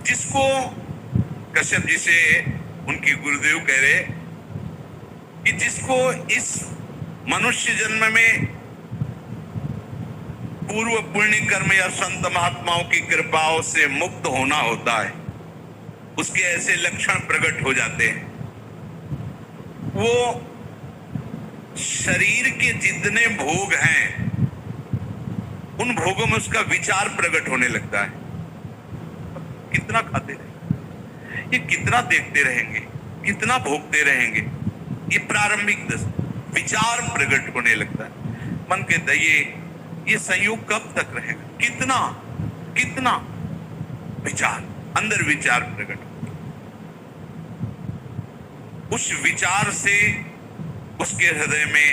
जिसको कश्यप जी से उनके गुरुदेव कह रहे कि जिसको इस मनुष्य जन्म में पूर्व पुण्य कर्म या संत महात्माओं की कृपाओं से मुक्त होना होता है, उसके ऐसे लक्षण प्रकट हो जाते हैं। वो शरीर के जितने भोग हैं उन भोगों में उसका विचार प्रकट होने लगता है। कितना खाते रहेंगे, ये कितना देखते रहेंगे, कितना भोगते रहेंगे, ये प्रारंभिक विचार प्रकट होने लगता है। मन कहता है ये संयोग कब तक रहेगा, कितना कितना विचार, अंदर विचार प्रकट। उस विचार से उसके हृदय में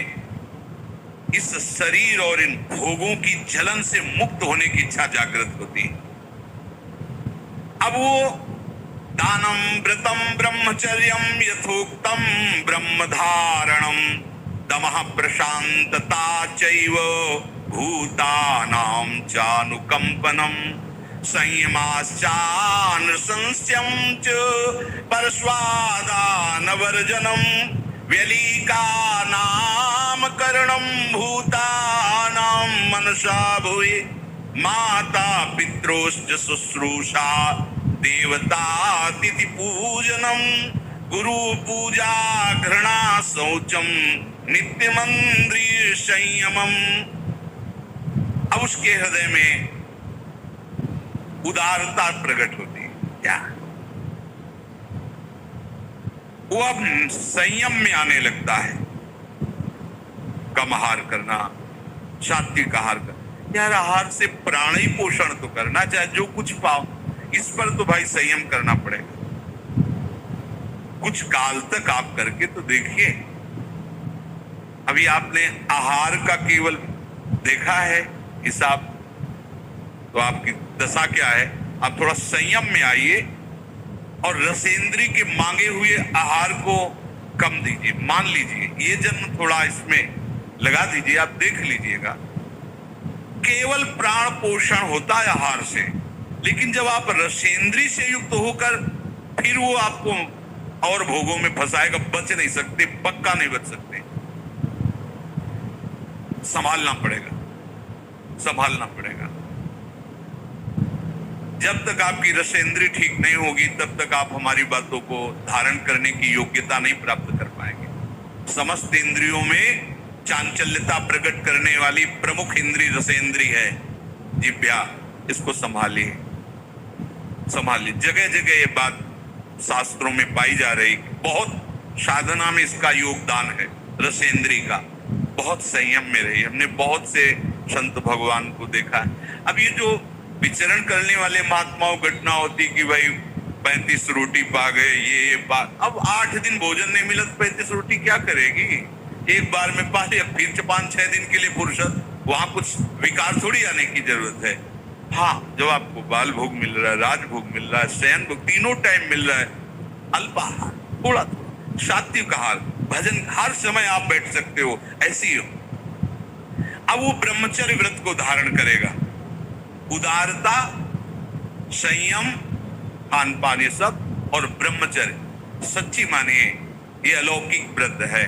इस शरीर और इन भोगों की जलन से मुक्त होने की इच्छा जागृत होती है। अब वो दानम व्रतम ब्रह्मचर्यम यथोक्तम ब्रह्मधारणम दमः प्रशांतता चैव भूतानां चानुकंपनम संयमाश्चानुशंस्यं च परस्वादानवर्जनम व्यलीकानामकरणं भूतानां मनसा भुवि माता पित्रोश्च शुश्रूषा देवतातिथि पूजनम गुरु पूजा घृणा शौचम नित्यमंद्रिय संयमम। अब उसके हृदय में उदारता प्रकट होती है। क्या वो अब संयम में आने लगता है। कम आहार करना, सात्विक आहार करना। यार आहार से प्राण ही पोषण तो करना, चाहे जो कुछ पाओ, इस पर तो भाई संयम करना पड़ेगा। कुछ काल तक आप करके तो देखिए। अभी आपने आहार का केवल देखा है हिसाब, तो आपकी दशा क्या है। आप थोड़ा संयम में आइए और रसेंद्री के मांगे हुए आहार को कम दीजिए। मान लीजिए ये जन्म थोड़ा इसमें लगा दीजिए, आप देख लीजिएगा। केवल प्राण पोषण होता है आहार से, लेकिन जब आप रसेंद्री से युक्त होकर फिर वो आपको और भोगों में फंसाएगा, बच नहीं सकते, पक्का नहीं बच सकते। संभालना पड़ेगा, संभालना पड़ेगा। जब तक आपकी रसेंद्री ठीक नहीं होगी तब तक आप हमारी बातों को धारण करने की योग्यता नहीं प्राप्त कर पाएंगे। समस्त इंद्रियों में चांचल्यता प्रकट करने वाली प्रमुख इंद्री रसेंद्री है जिह्वा। इसको संभालिए, संभालिए। जगह जगह ये बात शास्त्रों में पाई जा रही। बहुत साधना में इसका योगदान है रसेंद्री का। बहुत संयम में रही। हमने बहुत से संत भगवान को देखा है। अब ये जो विचरण करने वाले महात्माओं घटना होती कि भाई 35 रोटी पा गए, ये पा, अब 8 दिन भोजन नहीं मिला तो 35 रोटी क्या करेगी। एक बार में पा लिया, फिर 5-6 दिन के लिए फुर्सत, वहां कुछ विकार थोड़ी आने की जरूरत है। हाँ, जब आपको बाल भोग मिल रहा है, राजभोग मिल रहा है, शयन भोग तीनों टाइम मिल रहा है, अल्पाहार, थोड़ा थोड़ा सात्विक आहार, भजन, हर समय आप बैठ सकते हो, ऐसी हो। अब वो ब्रह्मचर्य व्रत को धारण करेगा। उदारता, संयम, खान पान, ये सब, और ब्रह्मचर्य। सच्ची मानिए ये अलौकिक व्रत है।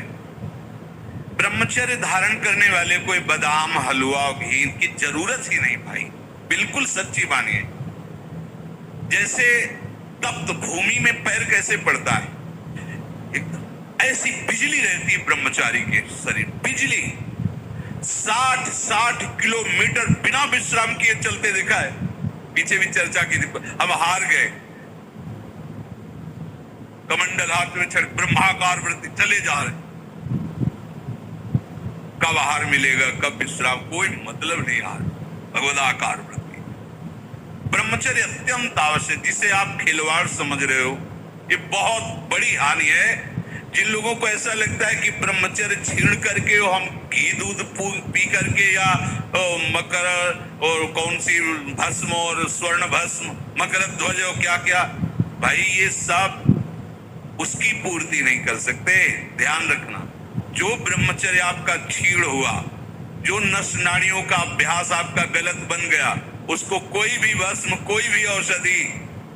ब्रह्मचर्य धारण करने वाले को बादाम, हलवा, घी की जरूरत ही नहीं भाई। बिल्कुल सच्ची मानिए। जैसे तप्त भूमि में पैर कैसे पड़ता है, एकदम ऐसी बिजली रहती है ब्रह्मचारी के शरीर। बिजली 60 किलोमीटर बिना विश्राम किए चलते देखा है। पीछे भी चर्चा की थी। हम हार गए। कमंडल हाथ में छड़, ब्रह्माकार वृत्ति, चले जा रहे। कब आहार मिलेगा, कब विश्राम, कोई मतलब नहीं। हार भगवदाकार वृत्ति। ब्रह्मचर्य अत्यंत आवश्यक, जिसे आप खिलवाड़ समझ रहे हो, ये बहुत बड़ी हानि है। जिन लोगों को ऐसा लगता है कि ब्रह्मचर्य छीण करके हम घी दूध पी करके या मकर और कौन सी भस्म और स्वर्ण भस्म, मकर ध्वज और क्या क्या, भाई ये सब उसकी पूर्ति नहीं कर सकते। ध्यान रखना, जो ब्रह्मचर्य आपका छीण हुआ, जो नस नाड़ियों का अभ्यास आपका गलत बन गया, उसको कोई भी भस्म, कोई भी औषधि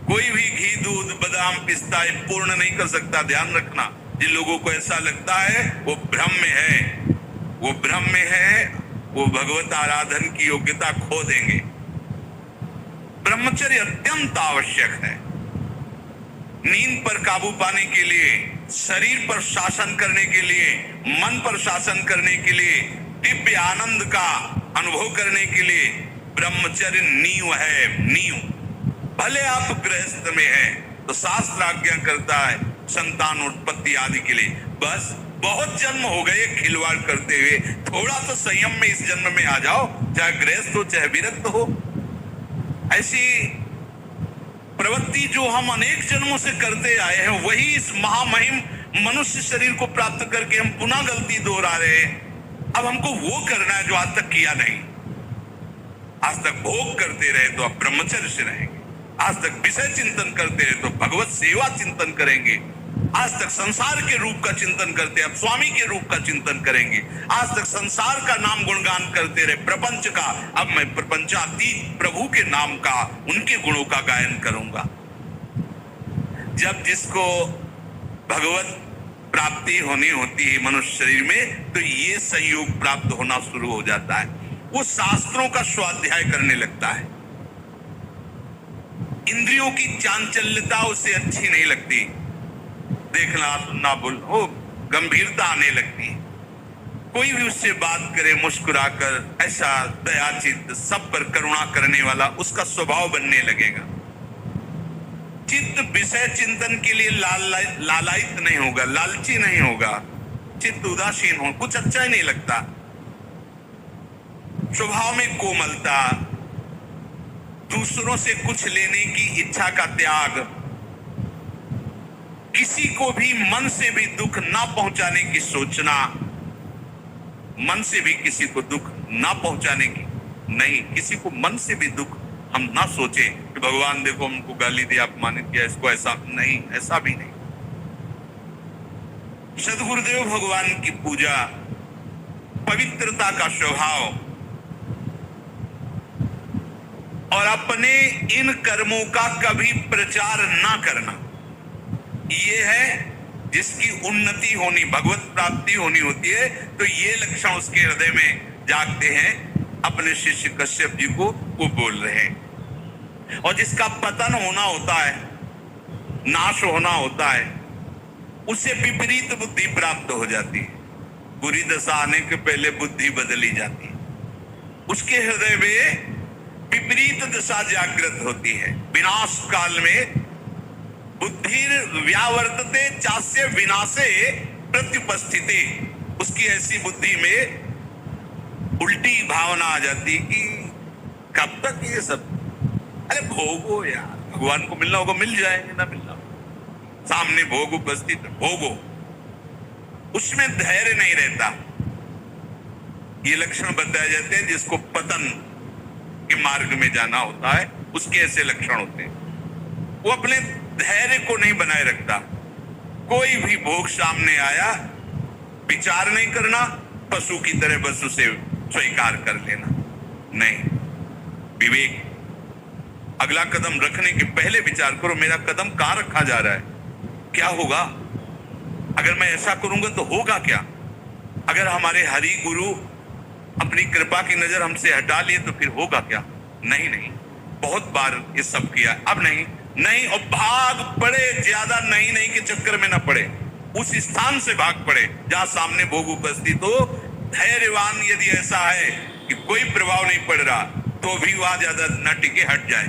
कोई भी घी, दूध, बादाम, पिस्ता ये पूर्ण नहीं कर सकता। ध्यान रखना, जिन लोगों को ऐसा लगता है वो भ्रम में है, वो भ्रम में है, वो भगवत आराधन की योग्यता खो देंगे। ब्रह्मचर्य अत्यंत आवश्यक है। नींद पर काबू पाने के लिए, शरीर पर शासन करने के लिए, मन पर शासन करने के लिए, दिव्य आनंद का अनुभव करने के लिए ब्रह्मचर्य नींव है, नींव। भले आप गृहस्थ में हैं तो शास्त्र आज्ञा करता है संतान उत्पत्ति आदि के लिए। बस बहुत जन्म हो गए खिलवाड़ करते हुए, थोड़ा तो संयम में इस जन्म में आ जाओ, चाहे गृहस्थ हो चाहे विरक्त हो। ऐसी प्रवृत्ति जो हम अनेक जन्मों से करते आए हैं, वही इस महामहिम मनुष्य शरीर को प्राप्त करके हम पुनः गलती दोहरा रहे हैं। अब हमको वो करना है जो आज तक किया नहीं। आज तक भोग करते रहे तो अब ब्रह्मचर्य से रहेंगे, आज तक विषय चिंतन करते रहे तो भगवत सेवा चिंतन करेंगे, आज तक संसार के रूप का चिंतन करते अब स्वामी के रूप का चिंतन करेंगे, आज तक संसार का नाम गुणगान करते रहे प्रपंच का, अब मैं प्रपंचातीत प्रभु के नाम का, उनके गुणों का गायन करूंगा। जब जिसको भगवत प्राप्ति होनी होती है मनुष्य शरीर में, तो ये संयोग प्राप्त होना शुरू हो जाता है। वो शास्त्रों का स्वाध्याय करने लगता है। इंद्रियों की चांचल्यता उसे अच्छी नहीं लगती, देखना सुनना बोलो गंभीरता आने लगती है। कोई भी उससे बात करे मुस्कुराकर, ऐसा दयाचित, सब पर करुणा करने वाला उसका स्वभाव बनने लगेगा। चित्त विषय चिंतन के लिए लालायित नहीं होगा, लालची नहीं होगा, चित्त उदासीन हो, कुछ अच्छा ही नहीं लगता। स्वभाव में कोमलता, दूसरों से कुछ लेने की इच्छा का त्याग, किसी को भी मन से भी दुख ना पहुंचाने की सोचना, मन से भी किसी को दुख ना पहुंचाने की नहीं, किसी को मन से भी दुख हम ना सोचे कि भगवान देखो हमको गाली दिया, अपमानित किया, इसको ऐसा नहीं, ऐसा भी नहीं। सद्गुरुदेव भगवान की पूजा, पवित्रता का स्वभाव और अपने इन कर्मों का कभी प्रचार ना करना, ये है जिसकी उन्नति होनी, भगवत प्राप्ति होनी होती है। तो ये लक्षण उसके हृदय में जागते हैं। अपने शिष्य कश्यप जी को वो बोल रहे हैं। और जिसका पतन होना होता है, नाश होना होता है, उसे विपरीत बुद्धि प्राप्त हो जाती है। बुरी दशा आने के पहले बुद्धि बदली जाती है। उसके हृदय में विपरीत दशा जागृत होती है। विनाश काल में बुद्धि व्यावर्तते चास्य विनाशे प्रत्युपस्थिते, उसकी ऐसी बुद्धि में उल्टी भावना आ जाती कि कब तक ये सब, अरे भोगो यार, भगवान को मिलना होगा मिल जाएंगे, ना मिलना सामने भोग उपस्थित, भोगो। उसमें धैर्य नहीं रहता। ये लक्षण बताए जाते हैं जिसको पतन के मार्ग में जाना होता है, उसके ऐसे लक्षण होते हैं। वो अपने धैर्य को नहीं बनाए रखता। कोई भी भोग सामने आया, विचार नहीं करना, पशु की तरह बस उसे स्वीकार कर लेना, नहीं। विवेक, अगला कदम रखने के पहले विचार करो, मेरा कदम कहां रखा जा रहा है, क्या होगा, अगर मैं ऐसा करूंगा तो होगा क्या, अगर हमारे हरि गुरु अपनी कृपा की नजर हमसे हटा लिए तो फिर होगा क्या। नहीं नहीं, बहुत बार ये सब किया, अब नहीं नहीं, और भाग पड़े, ज्यादा नहीं नहीं के चक्कर में ना पड़े, उस स्थान से भाग पड़े जहां सामने भोग उपस्थित हो। धैर्यवान यदि ऐसा है कि कोई प्रभाव नहीं पड़ रहा तो भी वहां ज्यादा न टिके, हट जाए।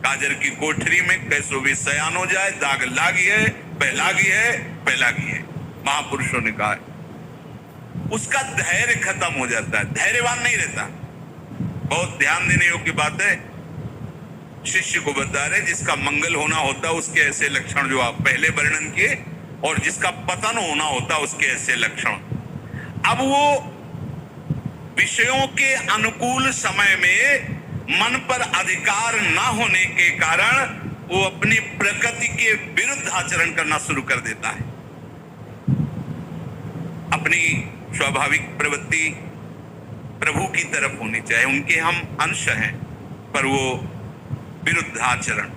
काजर की कोठरी में कैसो भी सयान हो जाए, दाग लागी है, पहलागी है, पहलागी है, महापुरुषों ने कहा है। उसका धैर्य खत्म हो जाता है, धैर्यवान नहीं रहता। बहुत ध्यान देने योग्य बात है। शिष्य को बता रहे जिसका मंगल होना होता उसके ऐसे लक्षण जो आप पहले वर्णन किए, और जिसका पतन होना होता उसके ऐसे लक्षण। अब वो विषयों के अनुकूल समय में मन पर अधिकार ना होने के कारण वो अपनी प्रकृति के विरुद्ध आचरण करना शुरू कर देता है। अपनी स्वाभाविक प्रवृत्ति प्रभु की तरफ होनी चाहिए, उनके हम अंश हैं, पर वो विरुद्ध आचरण,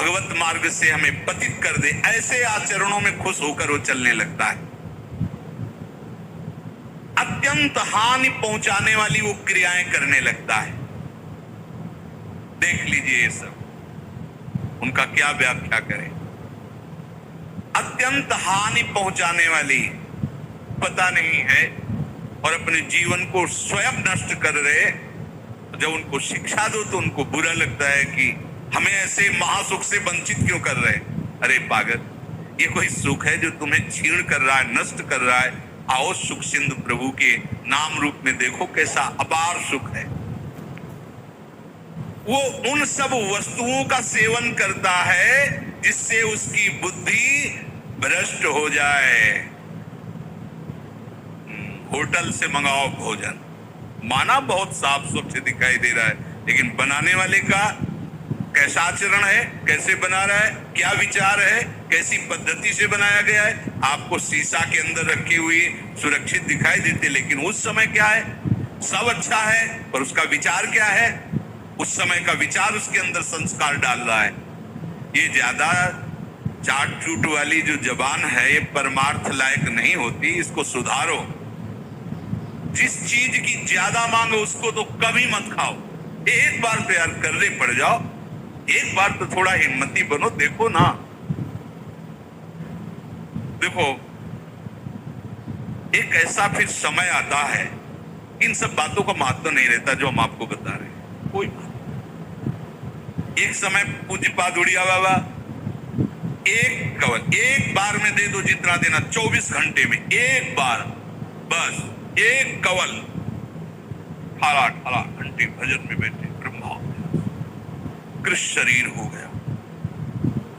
भगवत मार्ग से हमें पतित कर दे, ऐसे आचरणों में खुश होकर वो चलने लगता है। अत्यंत हानि पहुंचाने वाली वो क्रियाएं करने लगता है। देख लीजिए ये सब, उनका क्या व्याख्या करें। अत्यंत हानि पहुंचाने वाली पता नहीं है और अपने जीवन को स्वयं नष्ट कर रहे। जब उनको शिक्षा दो तो उनको बुरा लगता है कि हमें ऐसे महासुख से वंचित क्यों कर रहे। अरे पागल, ये कोई सुख है जो तुम्हें छीण कर रहा है, नष्ट कर रहा है। आओ सुख सिंधु प्रभु के नाम रूप में देखो कैसा अपार सुख है। वो उन सब वस्तुओं का सेवन करता है जिससे उसकी बुद्धि भ्रष्ट हो जाए। होटल से मंगाओ भोजन, माना बहुत साफ स्वच्छ दिखाई दे रहा है, लेकिन बनाने वाले का कैसा आचरण है, कैसे बना रहा है, क्या विचार है, कैसी पद्धति से बनाया गया है। आपको शीशा के अंदर रखी हुई सुरक्षित दिखाई देते, लेकिन उस समय क्या है, सब अच्छा है पर उसका विचार क्या है, उस समय का विचार उसके अंदर संस्कार डाल रहा है। ये ज्यादा चाट चूट वाली जो जबान है ये परमार्थ लायक नहीं होती, इसको सुधारो। जिस चीज की ज्यादा मांग है उसको तो कभी मत खाओ। एक बार तो यार कर्रे पड़ जाओ, एक बार तो थोड़ा हिम्मती बनो। देखो ना, देखो एक ऐसा फिर समय आता है, इन सब बातों का महत्व नहीं रहता जो हम आपको बता रहे हैं। कोई बात, एक समय पूज्यपाद उड़िया बाबा एक कवल एक बार में दे दो, जितना देना 24 घंटे में एक बार, बस एक कवल। 18 घंटे भजन में बैठे, ब्रह्मा कृष्ण शरीर हो गया,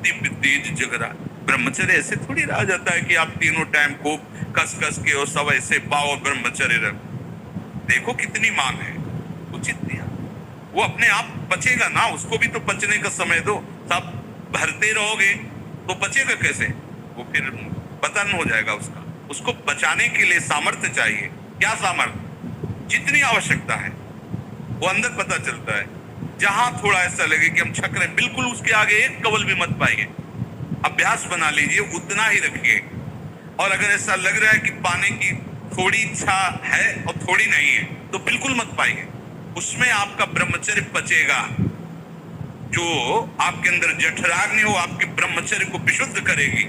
दिव्य तेज जगरा। ब्रह्मचर्य ऐसे थोड़ी रहा जाता है कि आप तीनों टाइम को कस कस के और सब ऐसे पाओ ब्रह्मचर्य रख। देखो कितनी मांग है, उचित दिया। वो अपने आप पचेगा ना, उसको भी तो पचने का समय दो। सब भरते रहोगे तो पचेगा कैसे, वो फिर पतन हो जाएगा उसका। उसको बचाने के लिए सामर्थ्य चाहिए। क्या सामर्थ्य, जितनी आवश्यकता है वो अंदर पता चलता है। जहां थोड़ा ऐसा लगे कि हम छक रहे, बिल्कुल उसके आगे एक कवल भी मत पाएंगे। अभ्यास बना लीजिए, उतना ही रखिए। और अगर ऐसा लग रहा है कि पाने की थोड़ी इच्छा है और थोड़ी नहीं है तो बिल्कुल मत पाएंगे। उसमें आपका ब्रह्मचर्य पचेगा। जो आपके अंदर जठराग्नि हो आपके ब्रह्मचर्य को विशुद्ध करेगी।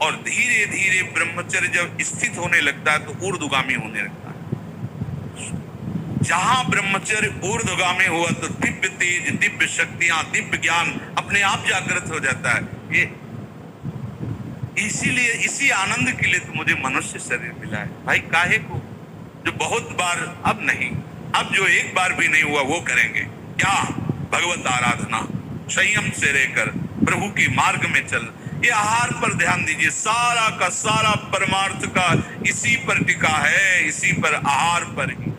और धीरे धीरे ब्रह्मचर्य जब स्थित होने लगता है तो ऊर्ध्वगामी होने लगता है। जहां ब्रह्मचर्य ऊर्ध्वगामी हुआ तो दिव्य तेज, दिव्य शक्तियां, दिव्य ज्ञान अपने आप जागृत हो जाता है। ये इसीलिए इसी आनंद के लिए तो मुझे मनुष्य शरीर मिला है भाई। काहे को, जो बहुत बार, अब नहीं, अब जो एक बार भी नहीं हुआ वो करेंगे। क्या, भगवत आराधना, संयम से रहकर प्रभु के मार्ग में चल। ये आहार पर ध्यान दीजिए, सारा का सारा परमार्थ का इसी पर टिका है, इसी पर, आहार पर ही।